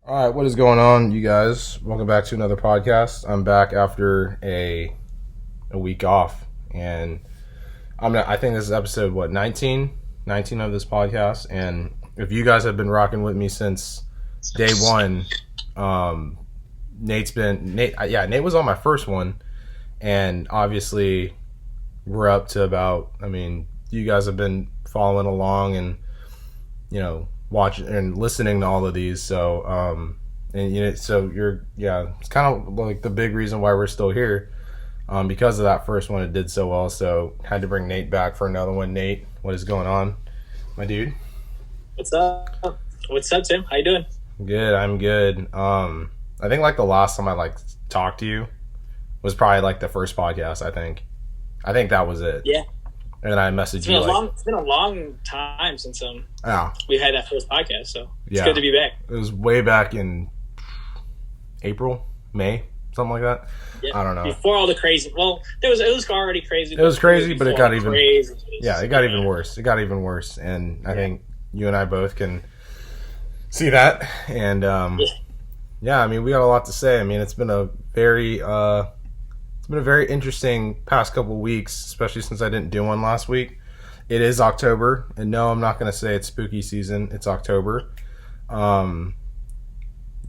All right, what is going on, you guys? Welcome back to another podcast. I'm back after a week off, and I think this is episode 19 of this podcast. And if you guys have been rocking with me since day one, Nate was on my first one, and obviously we're up to about. I mean, you guys have been following along, and watching and listening to all of these. So it's kind of like the big reason why we're still here, because of that first one. It did so well, so had to bring Nate back for another one. Nate, what is going on, my dude? What's up? What's up, Tim? How you doing? Good. I'm good. I think like the last time I talked to you was probably like the first podcast. I think that was it. Yeah. And then I messaged you. It's been a long time since yeah, we had that first podcast, so it's yeah, good to be back. It was way back in April, May, something like that. Yeah. I don't know. Before all the crazy, it was already crazy. It was crazy, but it got even crazy. It got even worse. It got even worse, and I think you and I both can see that. And I mean, we got a lot to say. I mean, it's been a very interesting past couple of weeks, especially since I didn't do one last week. It is October, and no, I'm not going to say it's spooky season. It's October. Things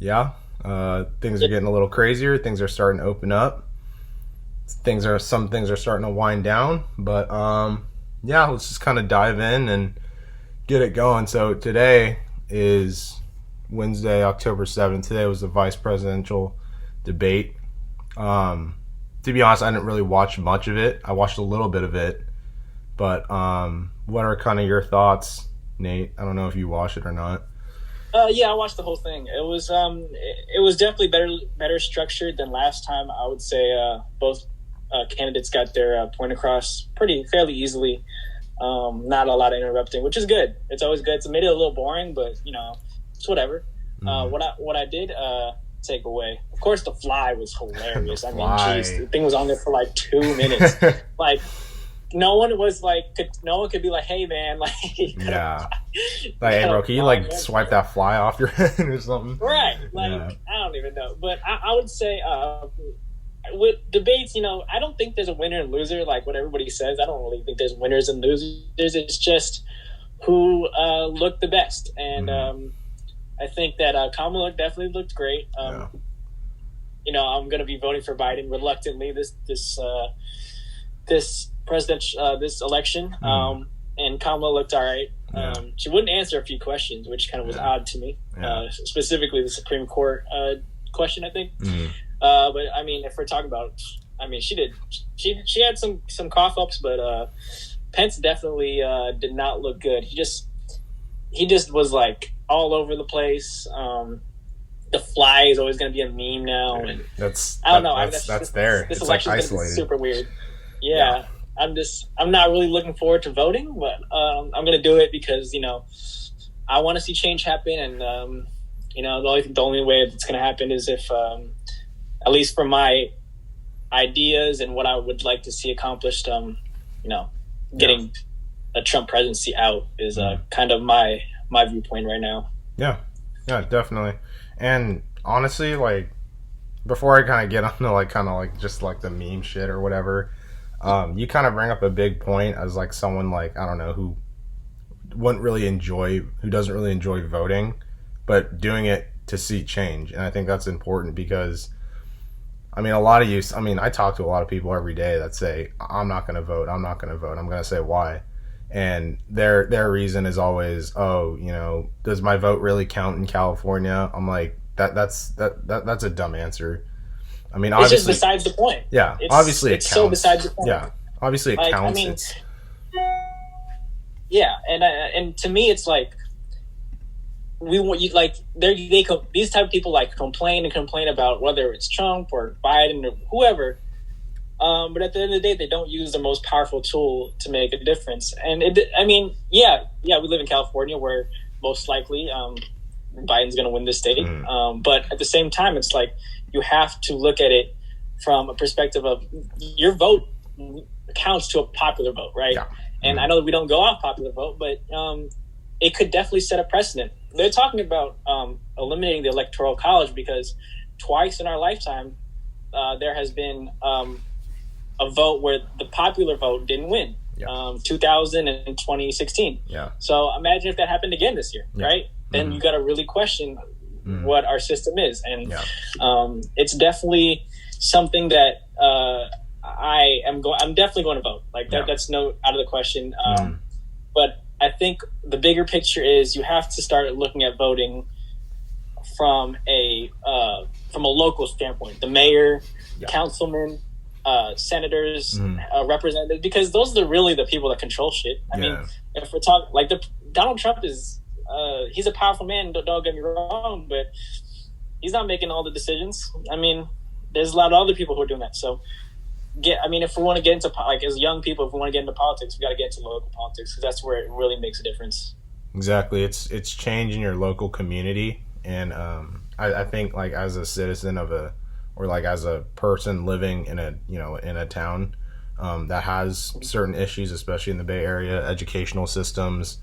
are getting a little crazier. Things are starting to open up. Some things are starting to wind down. But let's just kind of dive in and get it going. So today is Wednesday, October 7th. Today was the vice presidential debate. To be honest, I didn't really watch much of it. I watched a little bit of it. But what are kind of your thoughts, Nate? I don't know if you watched it or not. I watched the whole thing. It was definitely better structured than last time. I would say both candidates got their point across fairly easily. Not a lot of interrupting, which is good. It's always good. It's made it a little boring, but it's whatever. Mm-hmm. What I did take away, of course, the fly was hilarious. I mean, jeez, the thing was on there for like 2 minutes. Like, no one could be like, hey man, like, yeah, like, hey bro, can you swipe that fly off your head or something? Right. I don't even know, but I would say with debates, I don't think there's a winner and loser like what everybody says. I don't really think there's winners and losers. It's just who looked the best, and I think that Kamala definitely looked great. I'm going to be voting for Biden reluctantly this election. And Kamala looked all right. She wouldn't answer a few questions, which kind of was odd to me. Specifically the Supreme Court question, I think. But I mean, if we're talking about, she had some cough ups, but Pence definitely did not look good. He just was like all over the place. The fly is always going to be a meme now, and I don't know. This election is going to be super weird. Yeah. I'm not really looking forward to voting, but I'm going to do it because I want to see change happen, and the only way it's going to happen is if, at least for my ideas and what I would like to see accomplished, getting a Trump presidency out is kind of my viewpoint right now. Yeah, definitely. And honestly, like, before I kind of get onto just the meme shit or whatever, you kind of bring up a big point as like someone like, I don't know, who doesn't really enjoy voting, but doing it to see change. And I think that's important because, I mean, I talk to a lot of people every day that say, I'm not going to vote. I'm going to say why. And their reason is always, does my vote really count in California? I'm like, that's a dumb answer. I mean, obviously, it's just besides the point. Yeah, obviously it counts. So besides the point. Yeah, obviously it counts. And to me, it's like these type of people complain about whether it's Trump or Biden or whoever. But at the end of the day, they don't use the most powerful tool to make a difference. And we live in California where most likely Biden's going to win this state. But at the same time, it's like you have to look at it from a perspective of your vote counts to a popular vote, right? Yeah. And I know that we don't go off popular vote, but it could definitely set a precedent they're talking about eliminating the electoral college because twice in our lifetime there has been a vote where the popular vote didn't win. 2000 and 2016. Yeah. So imagine if that happened again this year, right? Then you got to really question what our system is, and it's definitely something that I'm definitely going to vote. Like that. That's no out of the question. But I think the bigger picture is you have to start looking at voting from a local standpoint. The mayor, councilman, senators, representatives, because those are really the people that control shit. I mean, if we're talking like Donald Trump is, he's a powerful man. Don't get me wrong, but he's not making all the decisions. I mean, there's a lot of other people who are doing that. So, if we want to get into as young people, if we want to get into politics, we got to get into local politics because that's where it really makes a difference. Exactly, it's changing your local community, and I think like as a citizen or like as a person living in a town that has certain issues, especially in the Bay Area, educational systems,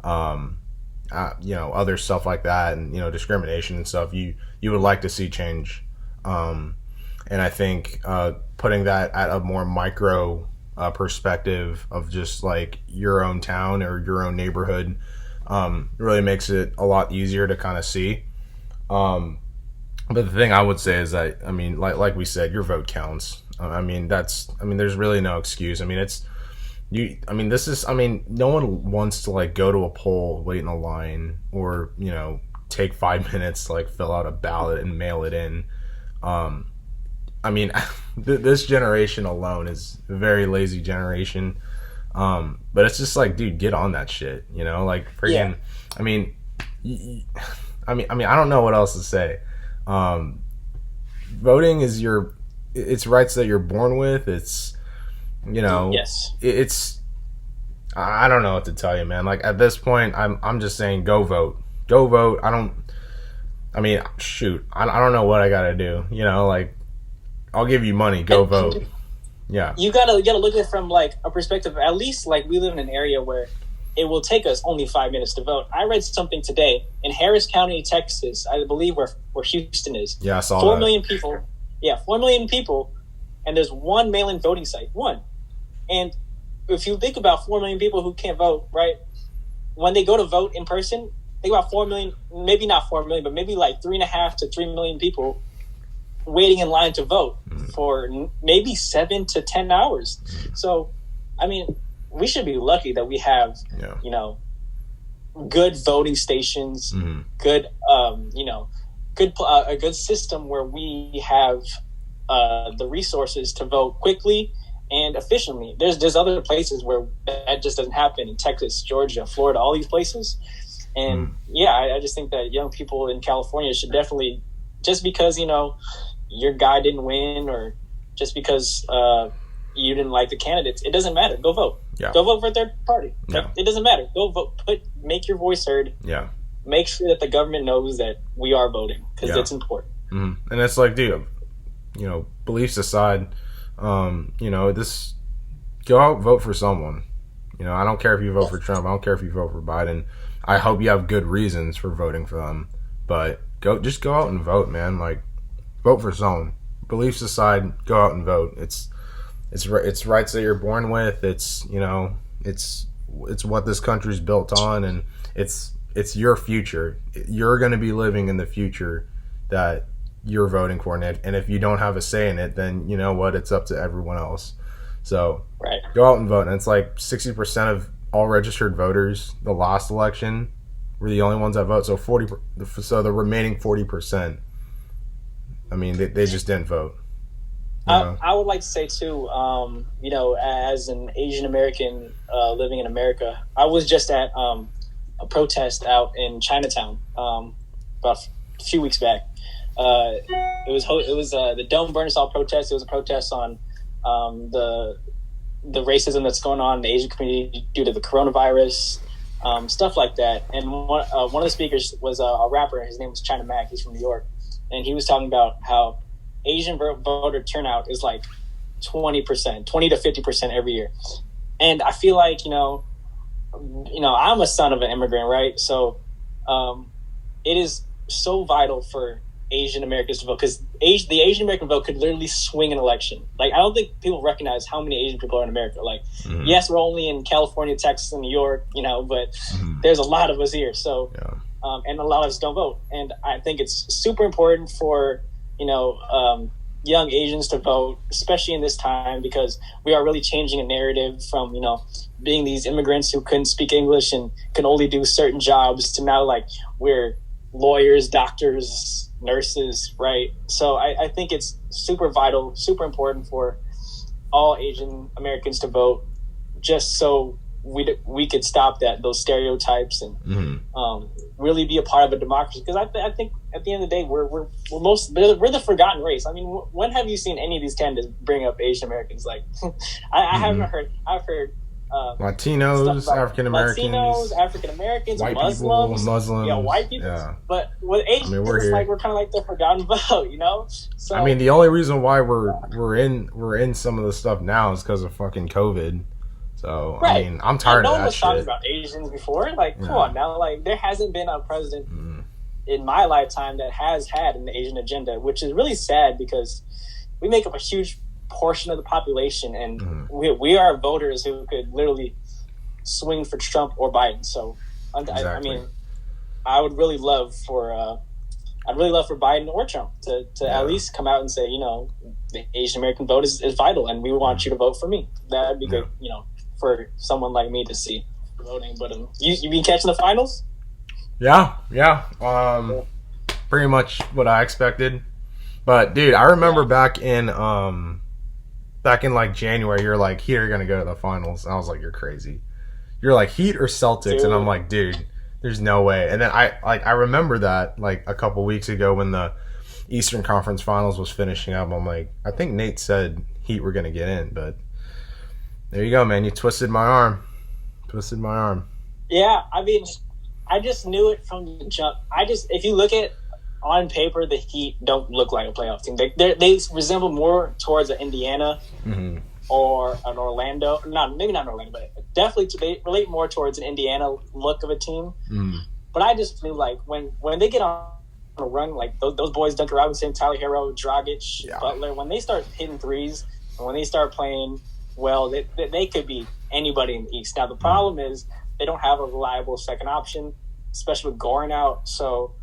other stuff like that, and discrimination and stuff. You would like to see change, and I think putting that at a more micro perspective of just like your own town or your own neighborhood really makes it a lot easier to kind of see. But the thing I would say is that, I mean, like we said, your vote counts. There's really no excuse. No one wants to like go to a poll, wait in a line, or, take 5 minutes to like fill out a ballot and mail it in. This generation alone is a very lazy generation. But it's just like, dude, get on that shit, like freaking, I don't know what else to say. Voting is it's rights that you're born with. It's, it's, I don't know what to tell you, man. Like at this point, I'm just saying, go vote. I don't know what I gotta do. Like I'll give you money, go vote. Yeah. You gotta look at it from like a perspective, at least like we live in an area where it will take us only 5 minutes to vote. I read something today in Harris County, Texas, I believe where Houston is. Yeah, I saw 4 that. million people. Yeah, 4 million people, and there's one mail-in voting site. One. And if you think about 4 million people who can't vote, right? When they go to vote in person, think about 4 million, maybe not 4 million, but maybe like 3.5 to 3 million people waiting in line to vote for maybe 7 to 10 hours. So, we should be lucky that we have, good voting stations, good, a good system where we have the resources to vote quickly and efficiently. There's other places where that just doesn't happen in Texas, Georgia, Florida, all these places. And I just think that young people in California should definitely, just because, your guy didn't win or just because you didn't like the candidates, it doesn't matter. Go vote. Yeah. Go vote for a third party. Yeah. It doesn't matter. Go vote. Make your voice heard. Yeah. Make sure that the government knows that we are voting because it's important. Mm-hmm. And it's like, dude, beliefs aside, this go out, vote for someone. I don't care if you vote for Trump. I don't care if you vote for Biden. I hope you have good reasons for voting for them, but go out and vote, man. Like, vote for someone. Beliefs aside, go out and vote. It's rights that you're born with. It's it's what this country's built on, and it's your future. You're going to be living in the future that you're voting for, and if you don't have a say in it, then you know what? It's up to everyone else. So go out and vote. And it's like 60% of all registered voters the last election were the only ones that vote. So the remaining 40%, they just didn't vote. I would like to say too, as an Asian American living in America, I was just at a protest out in Chinatown about a few weeks back. It was the Don't Burn Us All protest. It was a protest on the racism that's going on in the Asian community due to the coronavirus, stuff like that. And one of the speakers was a rapper. His name was China Mac. He's from New York, and he was talking about how Asian voter turnout is like 20%, 20 to 50% every year. And I feel like, I'm a son of an immigrant, right? So it is so vital for Asian Americans to vote, because the Asian American vote could literally swing an election. Like, I don't think people recognize how many Asian people are in America. Like, yes, we're only in California, Texas, and New York, but there's a lot of us here. So, and a lot of us don't vote. And I think it's super important for, young Asians to vote, especially in this time, because we are really changing a narrative from, being these immigrants who couldn't speak English and can only do certain jobs to now, like, we're lawyers, doctors, nurses, right? So I think it's super vital, super important for all Asian Americans to vote, just so we could stop those stereotypes and really be a part of a democracy. Because I think at the end of the day, we're the forgotten race. I mean, when have you seen any of these candidates bring up Asian Americans? Like, I haven't heard. I've heard Latinos, African Americans, Muslims, white people. Yeah. But with Asians, it's like we're kind of like the forgotten vote, So I mean, the only reason why we're in some of the stuff now is because of fucking COVID. So right. I mean, I'm tired of that shit. No one was talking about Asians before. Like, come on now. Like, there hasn't been a president in my lifetime that has had an Asian agenda, which is really sad because we make up a huge portion of the population, and we are voters who could literally swing for Trump or Biden. So, exactly. I mean, I would really love for Biden or Trump to at least come out and say, the Asian American vote is vital, and we want you to vote for me. That'd be great, for someone like me to see voting. But you been catching the finals? Yeah. Pretty much what I expected. But dude, I remember back in like January, you're like, Heat are gonna go to the finals, and I was like, you're crazy. You're like, Heat or Celtics, dude. And I'm like, dude, there's no way. And then I remember that like a couple weeks ago when the Eastern Conference Finals was finishing up. I'm like, I think Nate said Heat were gonna get in, but there you go, man. You twisted my arm. Yeah, I mean, I just knew it from the jump. If you look at on paper, the Heat don't look like a playoff team. They resemble more towards an Indiana or an Orlando. Maybe not an Orlando, but definitely they relate more towards an Indiana look of a team. But I just knew, like, when they get on a run, like those boys, Duncan Robinson, Tyler Hero, Dragic, Butler, when they start hitting threes and when they start playing well, they could be anybody in the East. Now, the problem is they don't have a reliable second option, especially with Goran out. So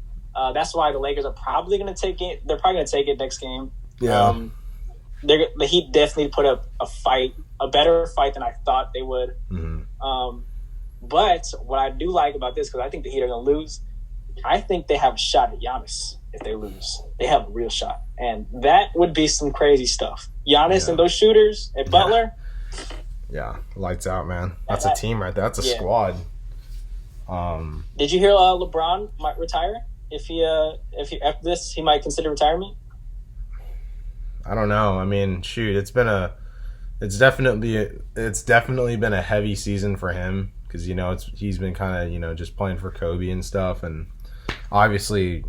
that's why the Lakers are probably going to take it. They're probably going to take it next game. Yeah. The Heat definitely put up a better fight than I thought they would. But what I do like about this, because I think the Heat are going to lose, I think they have a shot at Giannis if they lose. They have a real shot. And that would be some crazy stuff. Giannis and those shooters at Butler. Yeah, lights out, man. That's a team right there. That's a squad. Did you hear LeBron might retire? If he after this, he might consider retirement? I don't know. I mean, shoot, it's definitely been a heavy season for him because he's been kind of just playing for Kobe and stuff, and obviously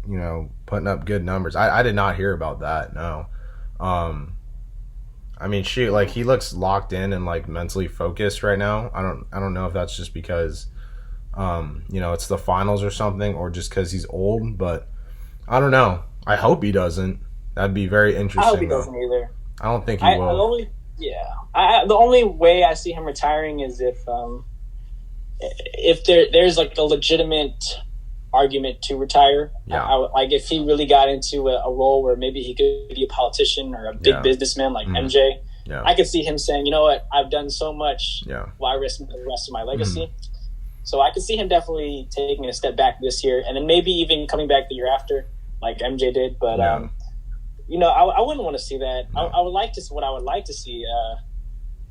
putting up good numbers. I did not hear about that. No. I mean, shoot, like he looks locked in and like mentally focused right now. I don't know if that's just because it's the finals or something, or just because he's old, but I don't know. I hope he doesn't. That'd be very interesting. I hope he doesn't either. I don't think he will. The only way I see him retiring is if there's like a legitimate argument to retire. Like if he really got into a role where maybe he could be a politician or a big businessman like MJ. Yeah. I could see him saying, you know what, I've done so much. Why risk the rest of my legacy? So I could see him definitely taking a step back this year, and then maybe even coming back the year after, like MJ did. But I wouldn't want to see that. No. I would like to. What I would like to see,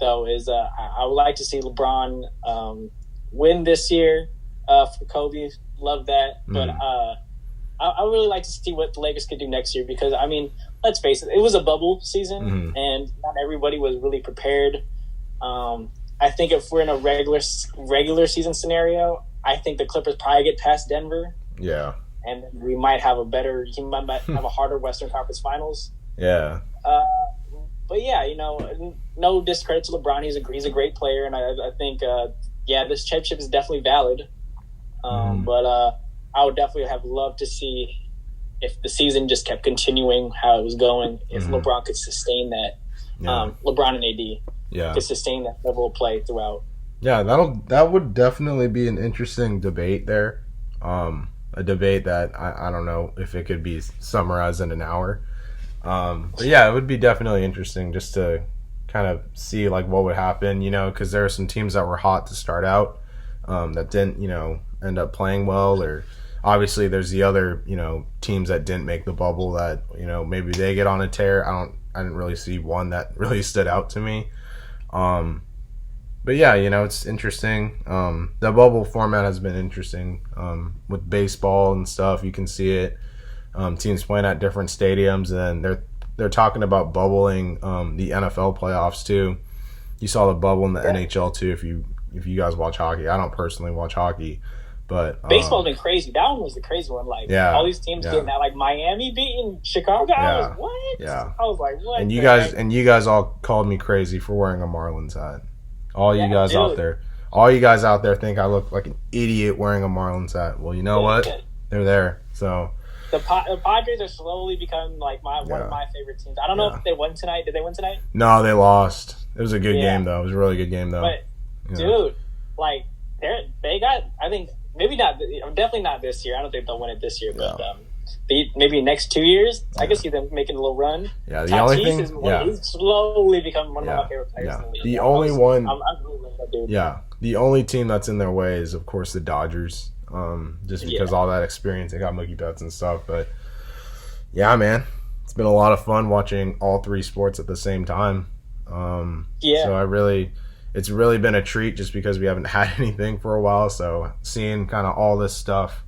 though, is I would like to see LeBron win this year for Kobe. Love that, but I would really like to see what the Lakers could do next year because I mean, let's face it was a bubble season and not everybody was really prepared. I think if we're in a regular season scenario, I think the Clippers probably get past Denver. Yeah, and we might have might have a harder Western Conference Finals. Yeah. But yeah, no discredit to LeBron. He's a great player, and I think this championship is definitely valid. But I would definitely have loved to see if the season just kept continuing how it was going, if LeBron could sustain that, LeBron and AD could sustain that level of play throughout. Yeah, that would definitely be an interesting debate there. A debate that I don't know if it could be summarized in an hour. But yeah, it would be definitely interesting just to kind of see like what would happen, because there are some teams that were hot to start out that didn't, end up playing well, or obviously there's the other, teams that didn't make the bubble that, maybe they get on a tear. I didn't really see one that really stood out to me. But yeah, it's interesting. The bubble format has been interesting with baseball and stuff. You can see it. Teams playing at different stadiums, and they're talking about bubbling the NFL playoffs too. You saw the bubble in the NHL too. If you guys watch hockey, I don't personally watch hockey, but baseball's been crazy. That one was the crazy one. Like all these teams getting that, like Miami beating Chicago. I was what? Yeah. I was like, what? And you guys all called me crazy for wearing a Marlins hat. All you guys out there think I look like an idiot wearing a Marlins hat. Well, you know what? They're there. So the Padres are slowly becoming like one of my favorite teams. I don't know if they won tonight. Did they win tonight? No, they lost. It was a good game though. It was a really good game though. But dude, like they got. I think maybe not. Definitely not this year. I don't think they'll win it this year. But maybe next 2 years. I can see them making a little run. Yeah, the only thing. He's slowly becoming one of my favorite players in the league. The only one. I'm really like that dude. Yeah, the only team that's in their way is, of course, the Dodgers. Just because all that experience, they got Mookie Betts and stuff. But yeah, man, it's been a lot of fun watching all three sports at the same time. So it's really been a treat just because we haven't had anything for a while. So seeing kind of all this stuff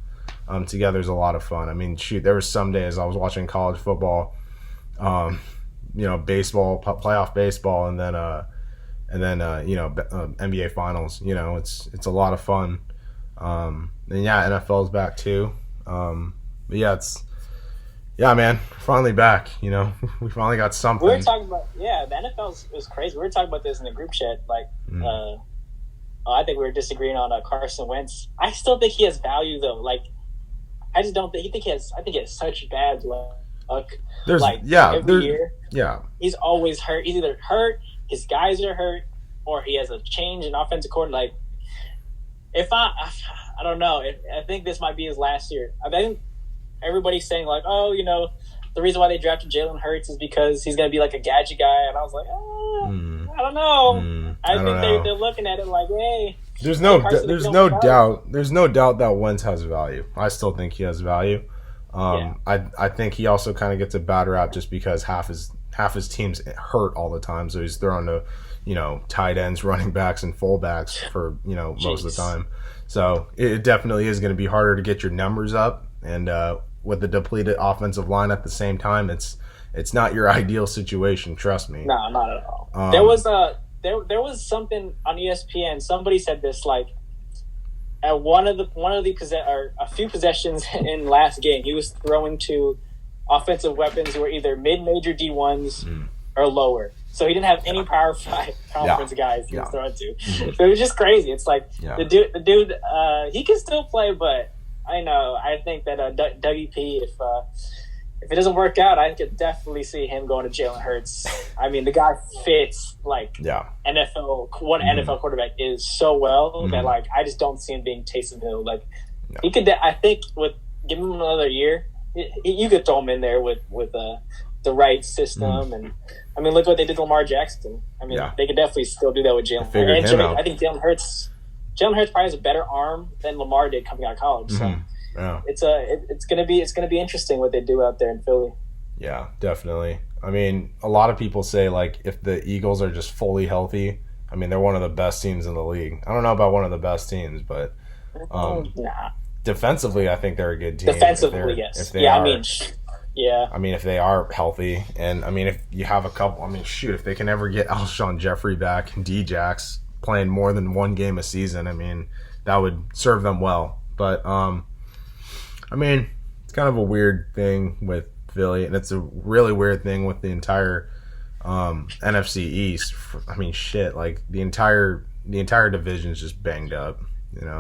together is a lot of fun. I mean, shoot, there were some days I was watching college football, baseball, playoff baseball, and then NBA finals. It's a lot of fun. And NFL's back too. But man, finally back. We finally got something. We were talking about the NFL was crazy. We were talking about this in the group chat. Like, I think we were disagreeing on Carson Wentz. I still think he has value though. Like, I just don't think he has. I think he has such bad luck. Every year. Yeah, he's always hurt. He's either hurt, his guys are hurt, or he has a change in offensive coordinator. Like, I don't know. I think this might be his last year. I think everybody's saying like, oh, the reason why they drafted Jalen Hurts is because he's going to be like a gadget guy. And I was like, I don't know. I think they're looking at it like, hey. There's no doubt that Wentz has value. I still think he has value. I think he also kind of gets a bad rap just because half his team's hurt all the time. So he's thrown to, tight ends, running backs, and fullbacks for, most of the time. So it definitely is going to be harder to get your numbers up. And with the depleted offensive line at the same time, it's not your ideal situation. Trust me. No, not at all. There was something on ESPN. Somebody said this like at a few possessions in last game, he was throwing to offensive weapons who were either mid-major D1s or lower. So he didn't have any Power 5 conference guys he was throwing to. So it was just crazy. It's like the dude, he can still play, but I know. I think that Dougie P, if it doesn't work out, I could definitely see him going to Jalen Hurts. I mean, the guy fits like NFL quarterback is so well that like I just don't see him being Taysom Hill. Like he could. I think with give him another year, you could throw him in there with the right system and. I mean, look what they did to Lamar Jackson. I mean, they could definitely still do that with Jalen Hurts. I think Jalen Hurts probably has a better arm than Lamar did coming out of college. So it's gonna be interesting what they do out there in Philly. Yeah, definitely. I mean, a lot of people say like if the Eagles are just fully healthy, I mean they're one of the best teams in the league. I don't know about one of the best teams, but defensively, I think they're a good team. Defensively, yes. I mean, if they are healthy, and I mean, if you have a couple, I mean, shoot, if they can ever get Alshon Jeffrey back, D-Jax playing more than one game a season, I mean, that would serve them well. But, I mean, it's kind of a weird thing with Philly, and it's a really weird thing with the entire NFC East. I mean, shit, like the entire division is just banged up.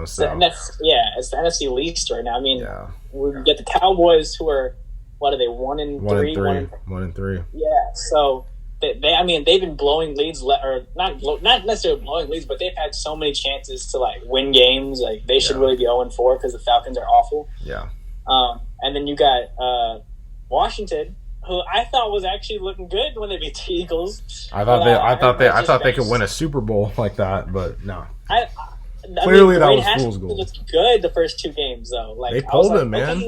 So, and it's the NFC least right now. I mean, yeah, we get the Cowboys, who are, what are they, 1-3? 1-3. Yeah, so I mean, they've been blowing leads, or not necessarily blowing leads, but they've had so many chances to like win games. Like they should really be 0-4 because the Falcons are awful. Yeah. And then you got Washington, who I thought was actually looking good when they beat the Eagles. I thought they could win a Super Bowl like that, but no. Clearly, that was fool's gold. He looked good the first two games, though. Like they pulled him, man. Okay,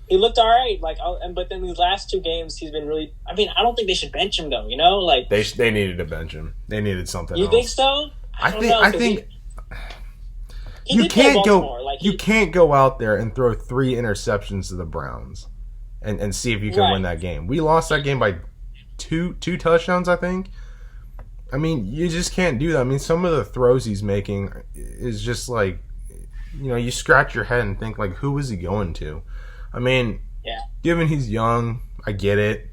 he looked all right. Like, but then these last two games, he's been really. I mean, I don't think they should bench him, though. Like they needed to bench him. They needed something. You think so? I think you can't go. You can't go out there and throw 3 interceptions to the Browns, and see if you can win that game. We lost that game by two touchdowns, I think. I mean, you just can't do that. I mean, some of the throws he's making is just like, you scratch your head and think, like, who is he going to? I mean, given he's young, I get it.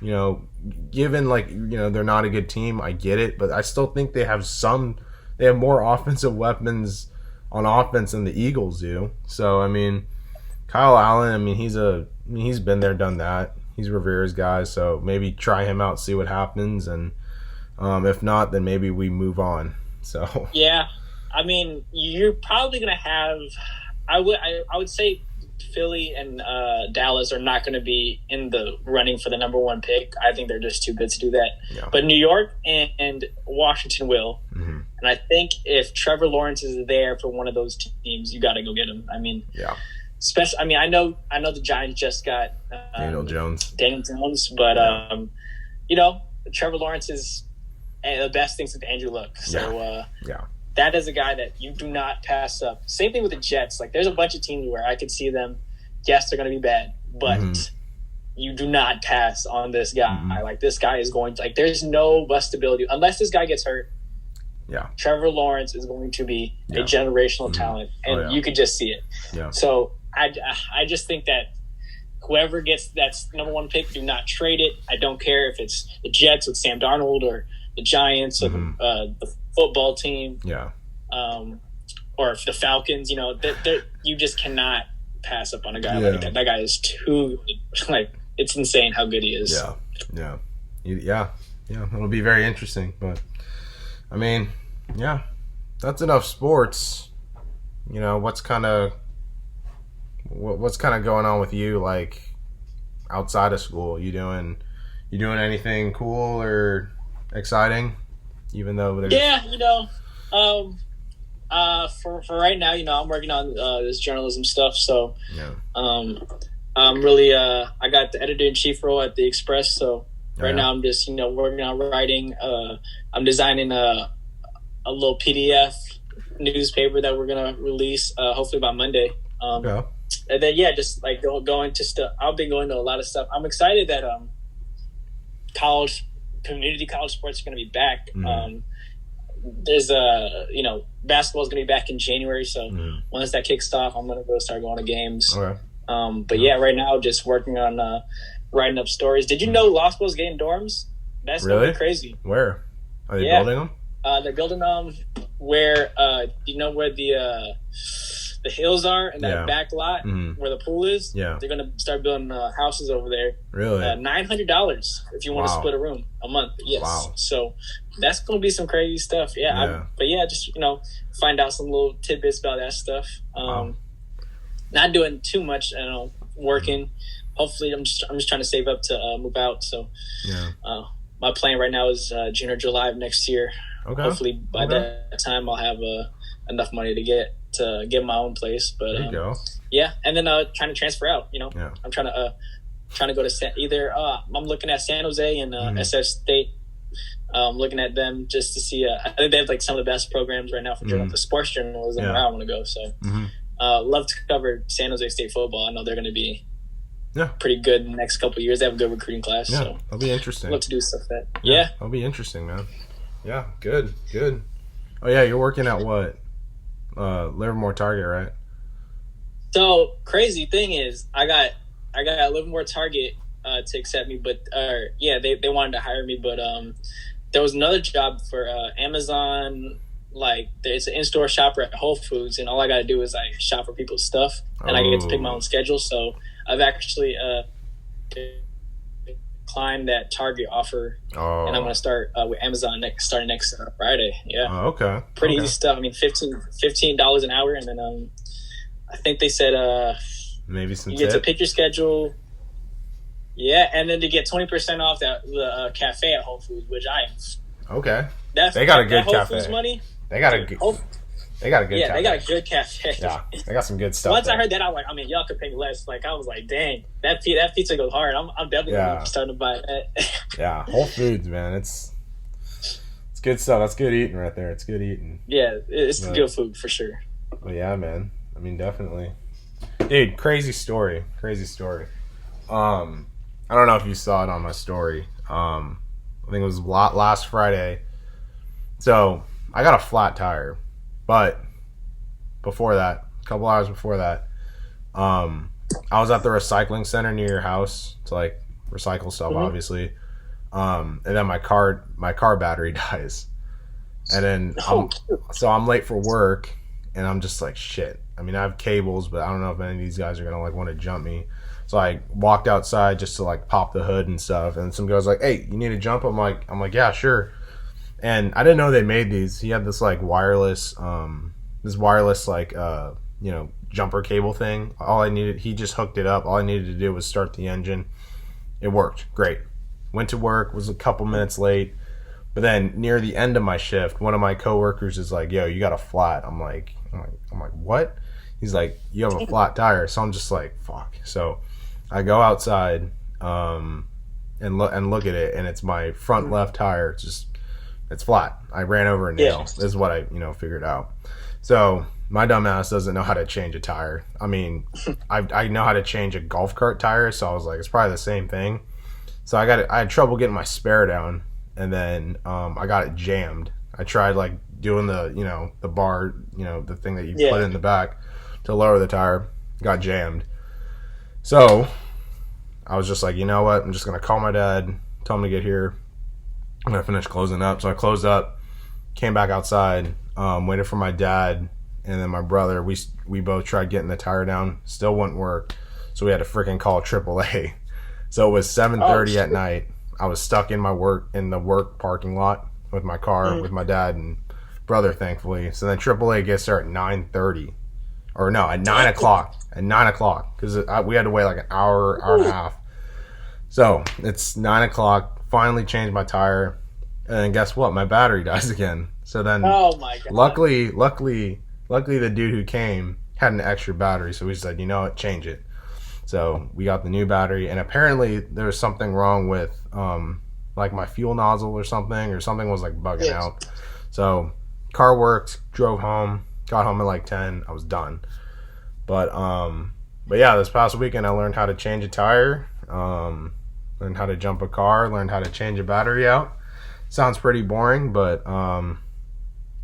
Given, like, they're not a good team, I get it. But I still think they have more offensive weapons on offense than the Eagles do. So, I mean, Kyle Allen, I mean, he's been there, done that. He's Rivera's guy, so maybe try him out, see what happens, and if not, then maybe we move on. So yeah, I mean, you're probably gonna have. I would say Philly and Dallas are not going to be in the running for the number 1 pick. I think they're just too good to do that. Yeah. But New York and Washington will. Mm-hmm. And I think if Trevor Lawrence is there for one of those teams, you got to go get him. I mean, especially. I mean, I know the Giants just got Daniel Jones, but Trevor Lawrence is the best thing since Andrew Luck. So that is a guy that you do not pass up. Same thing with the Jets. Like, there's a bunch of teams where I could see them. Yes, they're going to be bad, but you do not pass on this guy. Mm-hmm. Like, this guy is going to, like, there's no bustability unless this guy gets hurt. Yeah, Trevor Lawrence is going to be a generational talent, and you could just see it. Yeah. So I just think that whoever gets that number 1 pick, do not trade it. I don't care if it's the Jets with Sam Darnold or the Giants or the football team, or if the Falcons. You just cannot pass up on a guy like that. That guy is too, like, it's insane how good he is. Yeah. It'll be very interesting, but I mean, that's enough sports. What's kind of going on with you, like, outside of school? You doing anything cool or exciting? Even though there's... for right now, I'm working on this journalism stuff. So I'm really I got the editor-in-chief role at the Express. So right now I'm just working on writing. I'm designing a little PDF newspaper that we're gonna release hopefully by Monday. And then just like going to stuff. I've been going to a lot of stuff. I'm excited that community college sports are going to be back. Mm-hmm. There's basketball is going to be back in January. So once that kicks off, I'm going to go start going to games. Okay. But right now just working on writing up stories. Did you know Lost Boys getting dorms? That's really crazy. Where are they building them? They're building them where where the hills are and that back lot where the pool is. Yeah, they're gonna start building houses over there. Really, $900 if you want to split a room a month. Yes, so that's gonna be some crazy stuff. Just find out some little tidbits about that stuff. Not doing too much. Working. Hopefully, I'm just trying to save up to move out. So, my plan right now is June or July of next year. Okay. Hopefully by that time I'll have enough money to get my own place. But there you go. Yeah, and then trying to transfer out. I'm trying to go to either. I'm looking at San Jose and SF State. Looking at them just to see. I think they have like some of the best programs right now for the sports journalism where I want to go. So, love to cover San Jose State football. I know they're going to be pretty good in the next couple of years. They have a good recruiting class. Yeah, so that'll be interesting. Love to do stuff like that. Yeah, that'll be interesting, man. Yeah, good. Oh yeah, you're working at what? Livermore Target, right? So crazy thing is, I got Livermore Target to accept me, but they wanted to hire me, but there was another job for Amazon like there's an in-store shopper at Whole Foods, and all I gotta do is like shop for people's stuff, and I get to pick my own schedule. So I've actually declined that Target offer, and I'm gonna start with Amazon starting next Friday. Yeah. Oh, okay. Pretty easy stuff. I mean, $15 an hour, and then I think they said maybe some you get to pick your schedule. Yeah, and then to get 20% off the cafe at Whole Foods, which I am. Okay. They got a good Whole cafe. Foods money. They got a good. They got a good. Yeah, cafe. they got a good cafe. Yeah, they got some good stuff. Once there. I heard that, I was like, I mean, y'all could pay less. Like, I was like, dang, that pizza goes hard. I'm definitely starting to buy that. Yeah, Whole Foods, man, it's good stuff. That's good eating right there. It's good eating. Yeah, it's good food for sure. Well, yeah, man. I mean, definitely, dude. Crazy story. I don't know if you saw it on my story. I think it was last Friday. So I got a flat tire, but before that, a couple hours before that, I was at the recycling center near your house to like recycle stuff, obviously. And then my car battery dies, and then I'm late for work, and I'm just like shit. I mean, I have cables, but I don't know if any of these guys are gonna like want to jump me. So I walked outside just to like pop the hood and stuff, and some guy's like, "Hey, you need to jump?" I'm like, "Yeah, sure." And I didn't know they made these. He had this like wireless like jumper cable thing. He just hooked it up. All I needed to do was start the engine. It worked great. Went to work, was a couple minutes late, but then near the end of my shift, one of my coworkers is like, "Yo, you got a flat." I'm like, "What?" He's like, "You have a flat tire." So I'm just like, "Fuck." So I go outside and look at it, and it's my front left tire. It's flat. I ran over a nail. This is what I figured out. So my dumb ass doesn't know how to change a tire. I mean, I know how to change a golf cart tire, so I was like, it's probably the same thing. So I had trouble getting my spare down, and then I got it jammed. I tried like doing the bar, the thing that you put in the back to lower the tire, got jammed. So I was just like, you know what? I'm just going to call my dad, tell him to get here. I'm going to finish closing up. So I closed up, came back outside, waited for my dad and then my brother. We both tried getting the tire down. Still wouldn't work. So we had to freaking call AAA. So it was 7:30 at night. I was stuck in the work parking lot with my car, with my dad and brother, thankfully. So then AAA gets there at 9:30. Or no, at 9 o'clock. At 9 o'clock. Because we had to wait like an hour and a half. So it's 9 o'clock. Finally changed my tire. And then guess what? My battery dies again. So then, oh my God. Luckily, the dude who came had an extra battery. So we said, you know what? Change it. So we got the new battery. And apparently there was something wrong with like my fuel nozzle or something was like bugging out. So car worked, drove home. Got home at like 10. I was done. But yeah, this past weekend I learned how to change a tire, learned how to jump a car, learned how to change a battery out. Sounds pretty boring, but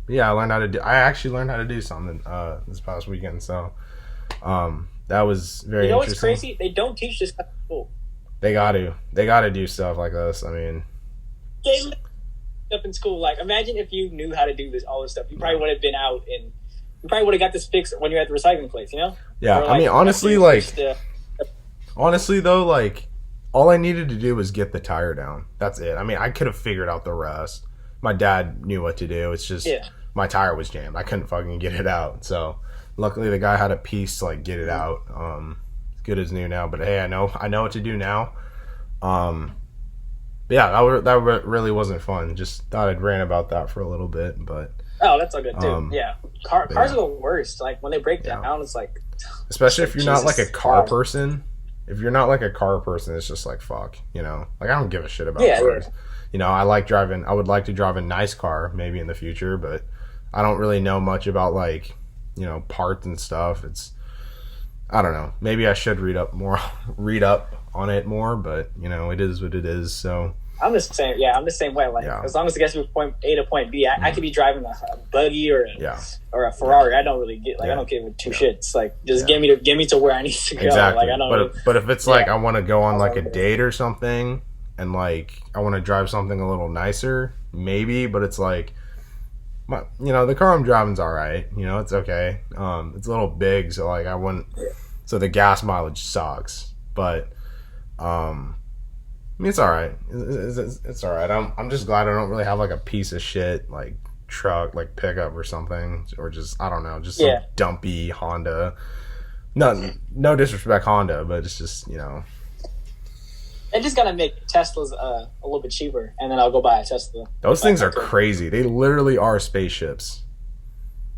yeah, I actually learned how to do something this past weekend. So that was very interesting. What's crazy? They don't teach this at school. They got to do stuff like this. I mean, they up in school. Like, imagine if you knew how to do all this stuff. You probably would have been out and you probably would have got this fixed when you're at the recycling place, Yeah, like, I mean, honestly, though, like, all I needed to do was get the tire down. That's it. I mean, I could have figured out the rest. My dad knew what to do. It's just my tire was jammed. I couldn't fucking get it out. So, luckily, the guy had a piece to, like, get it out. It's good as new now. But, hey, I know what to do now. Yeah, that really wasn't fun. Just thought I'd rant about that for a little bit, but... Oh, that's all good too. Yeah, cars are the worst. Like when they break down, it's like, especially if you're not like a car person. If you're not like a car person, it's just like fuck. Like I don't give a shit about cars. I like driving. I would like to drive a nice car maybe in the future, but I don't really know much about like parts and stuff. I don't know. Maybe I should read up on it more, but it is what it is. So. I'm the same. Yeah, I'm the same way. Like as long as it gets from point A to point B, I could be driving a buggy or a Ferrari. I don't really get I don't give two shits. Like just get me to where I need to go. Exactly. Like I don't. But if it's like I want to go on like a date or something, and like I want to drive something a little nicer, maybe. But it's like the car I'm driving's all right. It's okay. It's a little big, so like I wouldn't. So the gas mileage sucks, but I mean, it's all right. It's all right. I'm just glad I don't really have like a piece of shit like truck, like pickup or something, or just I don't know, just some dumpy Honda. No disrespect Honda, but it's just They're just gonna make Teslas a little bit cheaper, and then I'll go buy a Tesla. Those things are crazy. They literally are spaceships.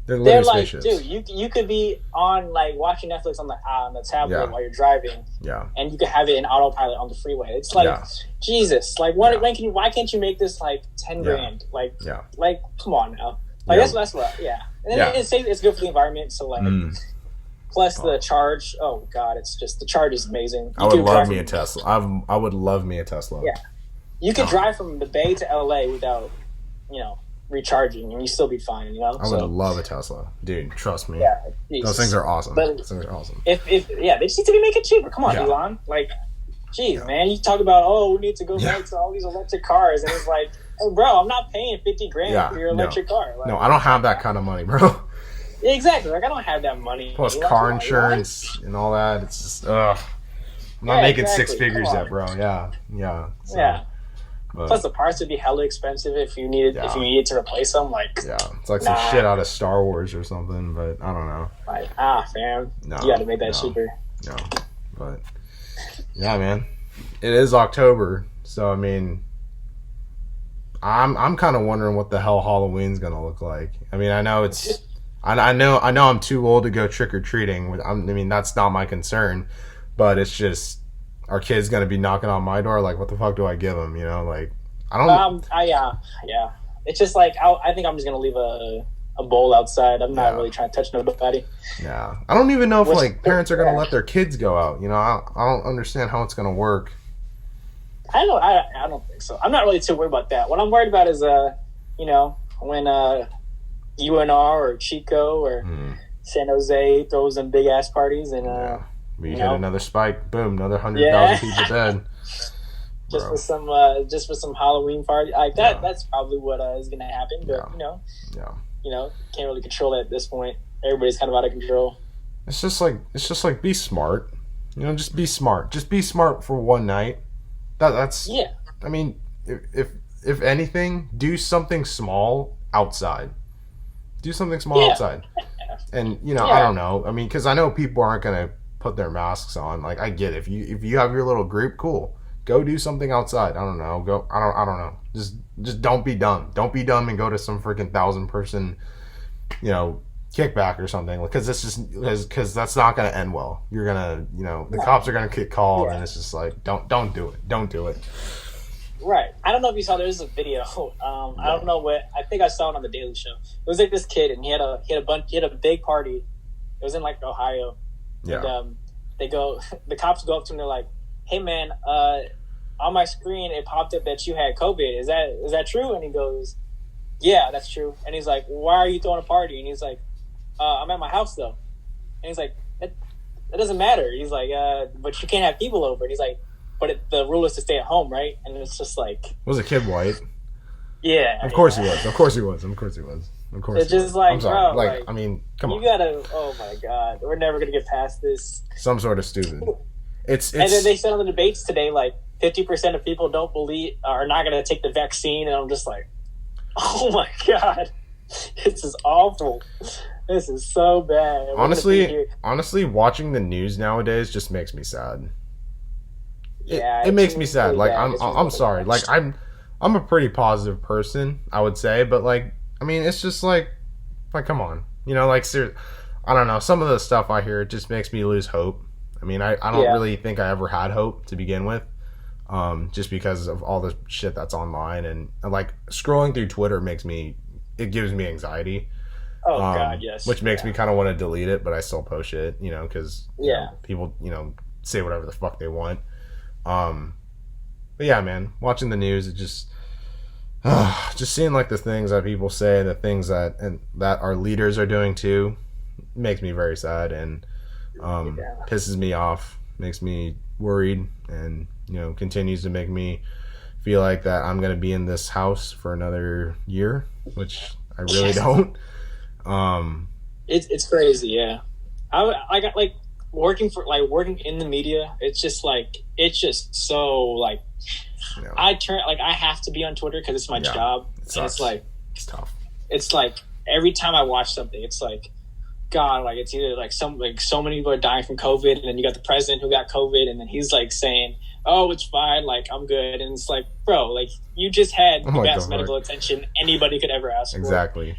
They're like, spaceships. dude, you could be on like watching Netflix on the tablet while you're driving, and you could have it in autopilot on the freeway. It's like Jesus, like why can't you make this like 10 grand? Like come on now, like that's what and then it's good for the environment. So like. Plus the charge. Oh God, it's just the charge is amazing. I would love me a Tesla. I would love me a Tesla. Yeah, you could drive from the Bay to LA without, recharging, and you still be fine. I would love a Tesla, dude. Trust me. Yeah, those things are awesome. Those things are awesome. If they just need to be making cheaper. Come on, Elon. Like, geez, man, you talk about we need to go back to all these electric cars, and it's like, oh, bro, I'm not paying $50,000 for your electric car. Like, no, I don't have that kind of money, bro. Exactly. Like I don't have that money. Plus car insurance and all that. It's just I'm not making six figures yet, bro. Yeah. But, plus the parts would be hella expensive if you needed to replace them. Like it's like some shit out of Star Wars or something. But I don't know. Like fam, you got to make that cheaper. No, but yeah, man, it is October, so I mean. I'm kind of wondering what the hell Halloween's gonna look like. I mean, I know it's. I know I'm too old to go trick-or-treating. I mean, that's not my concern. But it's just, our kid's going to be knocking on my door. Like, what the fuck do I give him? Like, I don't... Yeah. It's just like, I think I'm just going to leave a bowl outside. I'm not really trying to touch nobody. Yeah. I don't even know if, like, parents are going to let their kids go out. I don't understand how it's going to work. I don't think so. I'm not really too worried about that. What I'm worried about is, when... UNR or Chico or San Jose throws them big ass parties and we hit another spike, boom, another 100,000 people dead. Just for some Halloween party like that. That's probably what is going to happen. But can't really control it at this point. Everybody's kind of out of control. It's just like be smart. Just be smart. Just be smart for one night. That's I mean, if anything, do something small outside. Do something small outside. And, I don't know. I mean, because I know people aren't going to put their masks on. Like, I get it. If you have your little group, cool. Go do something outside. I don't know. I don't know. Just don't be dumb. Don't be dumb and go to some freaking 1,000-person, kickback or something. Because because that's not going to end well. You're going to, the cops are going to get called, and it's just like, don't do it. Don't do it. Right. I don't know if you saw. There's a video. I don't know what. I think I saw it on the Daily Show. It was like this kid, and he had a big party. It was in like Ohio. Yeah. And the cops go up to him. They're like, "Hey man, on my screen it popped up that you had COVID. Is that true?" And he goes, "Yeah, that's true." And he's like, "Why are you throwing a party?" And he's like, "I'm at my house though." And he's like, "That doesn't matter." He's like, "But you can't have people over." And he's like. But the rule is to stay at home, right? And it's just like... Was the kid white? Yeah. Of course he was. It's just like, I'm sorry. Bro, I mean, come on. You gotta... Oh, my God. We're never going to get past this. Some sort of stupid. It's. And then they said on the debates today, like, 50% of people are not going to take the vaccine. And I'm just like, oh, my God. This is awful. This is so bad. Honestly, watching the news nowadays just makes me sad. Yeah, it makes me sad. Like I'm sorry. Like I'm a pretty positive person, I would say, but like I mean, it's just like come on, like seriously, I don't know. Some of the stuff I hear, it just makes me lose hope. I mean, I don't really think I ever had hope to begin with, just because of all the shit that's online and like scrolling through Twitter gives me anxiety. Oh God, yes. Which makes me kind of want to delete it, but I still post it, because people say whatever the fuck they want. But yeah, man, watching the news, it just seeing like the things that people say, the things that our leaders are doing too, makes me very sad and pisses me off, makes me worried, and continues to make me feel like that I'm gonna be in this house for another year, which I really don't. It's crazy. Yeah, I got like working in the media. It's just so like I have to be on Twitter because it's my job. And it's like it's tough. It's like every time I watch something, it's like, God, like it's either like so many people are dying from COVID, and then you got the president who got COVID, and then he's like saying, "Oh, it's fine, like I'm good," and it's like, bro, like you just had the best medical attention anybody could ever ask for. Exactly.